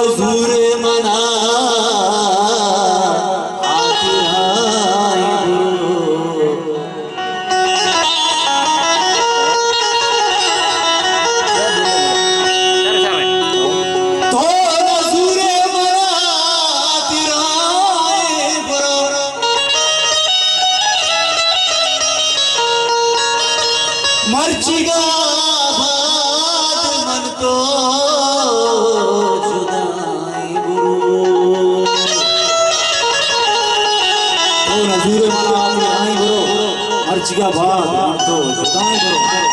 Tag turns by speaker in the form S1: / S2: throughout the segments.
S1: नजूरे मना मर्चिगा भात मन तो जुदाई गुरु तो नजूरे मना आई गुरु मर्चिगा भात मन तो जुदाई गुरु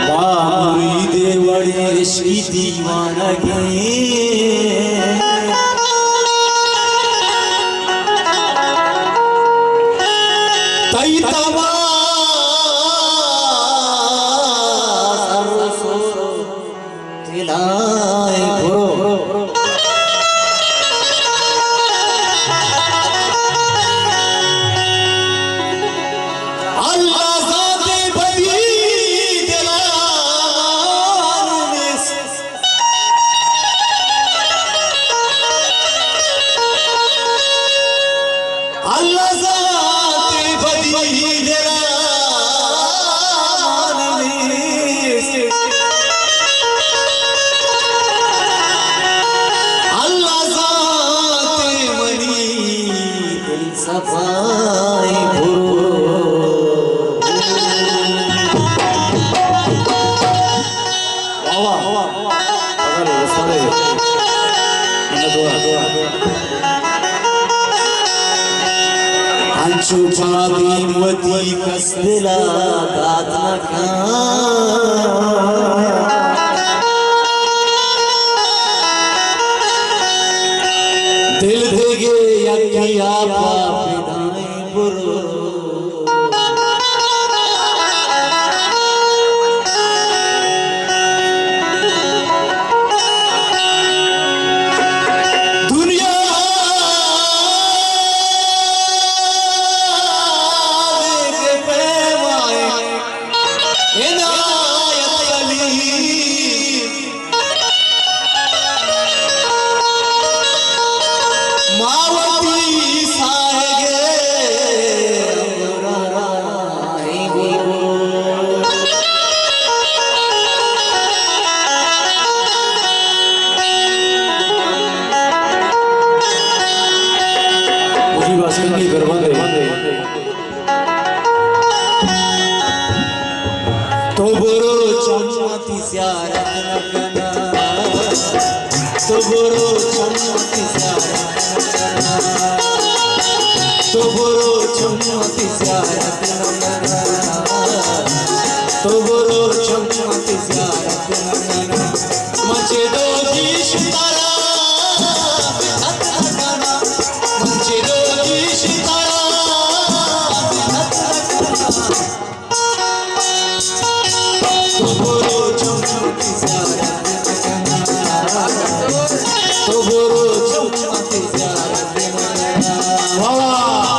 S1: बाबरी देवड़ी इश्की दीवानगी तई तवा सरसो तिलाए गुरु अल्लाह जाते बदी दिलान में अल्लाह जाते बदी सफाई अंशु पादी मती कसदिला दात नखा दिल देगे यकिया पापिदाई बुरो दुनिया देखे पैमाए इनायत अली मावती साहेगे अमराई गुरु मुझे बस नहीं करवा दे तो बुरो चमती स्यारत लगना तो बुरो चमती स्यारत तो बुरो चमती स्यारत लगना तो बुरो चमती स्यारत लगना मचे दो जीश तारा मचे दो जीश तारा तो बुरो चमती स्यारत लगना तो बुरो चमती स्यारत लगना वाह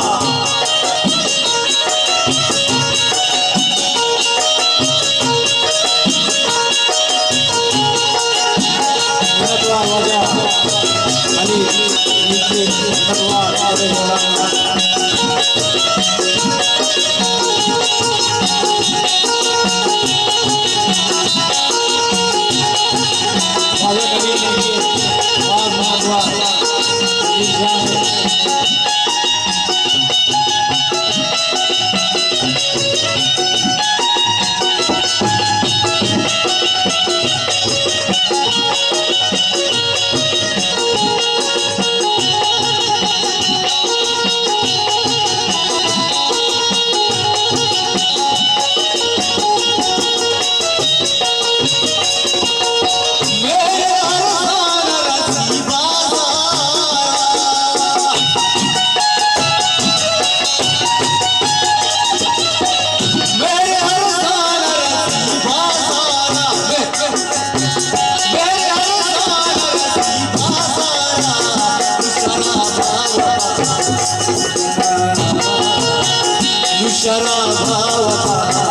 S1: तुषारा भावता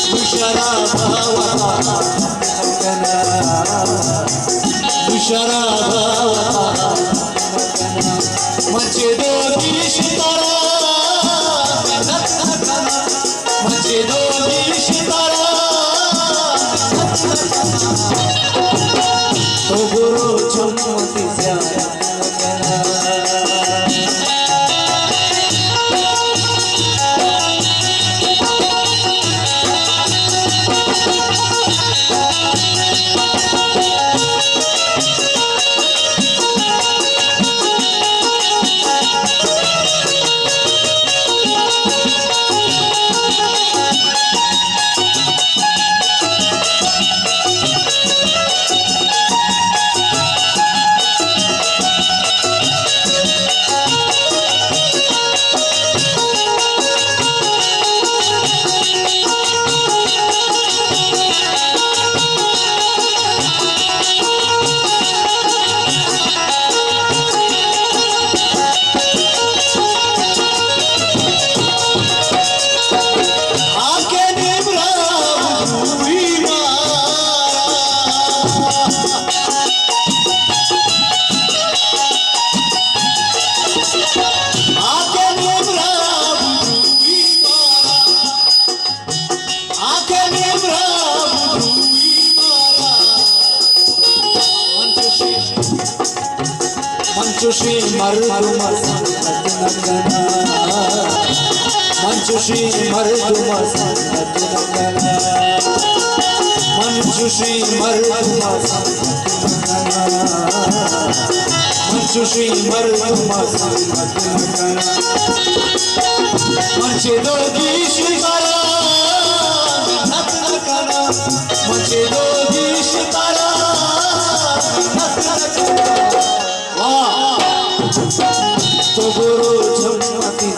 S1: तुषारा भावता तुषारा भावता मचे दोगी सितारा मचे दोगी सितारा तो गुरु चमती मंचुषी मर्दुम मंचुषी मर्दुम मंचुषी मर्दुम मंचुषी मर्दुम मंचे दोगी सितारा मंचे दोगी सितारा तो गुरु झमती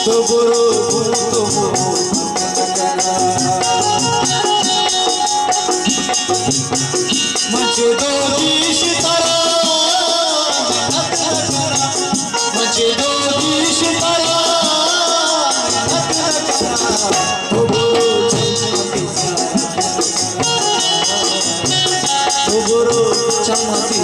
S1: तो गुरु मचे दोगी सितारा मचे दोगी सितारा तो गुरु चमती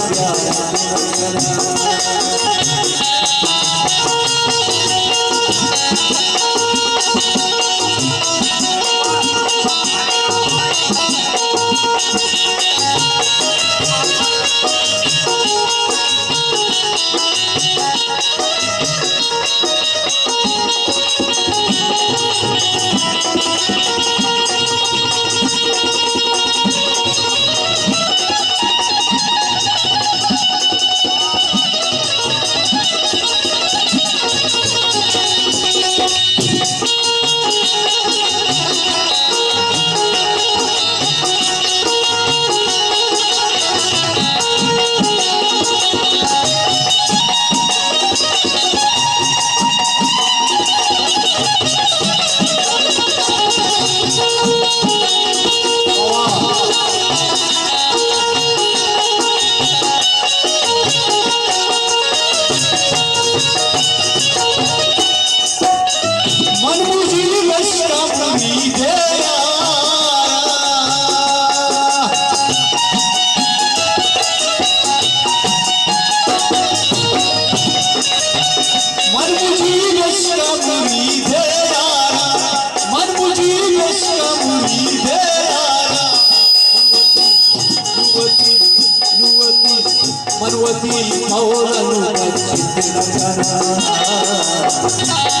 S1: मनवती कौलनु बचित नगरा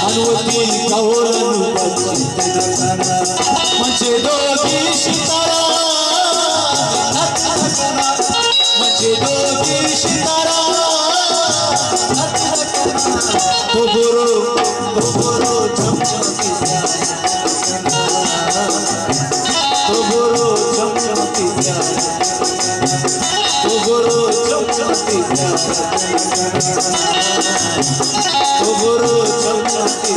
S1: मनवती कौलनु बचित नगरा मुझे दोगी सितारा मुझे दोगी सितारा तो बोरो चमचमती तो बोरो चमचमती तो बोरो चमचमती तो बोरो चमचमती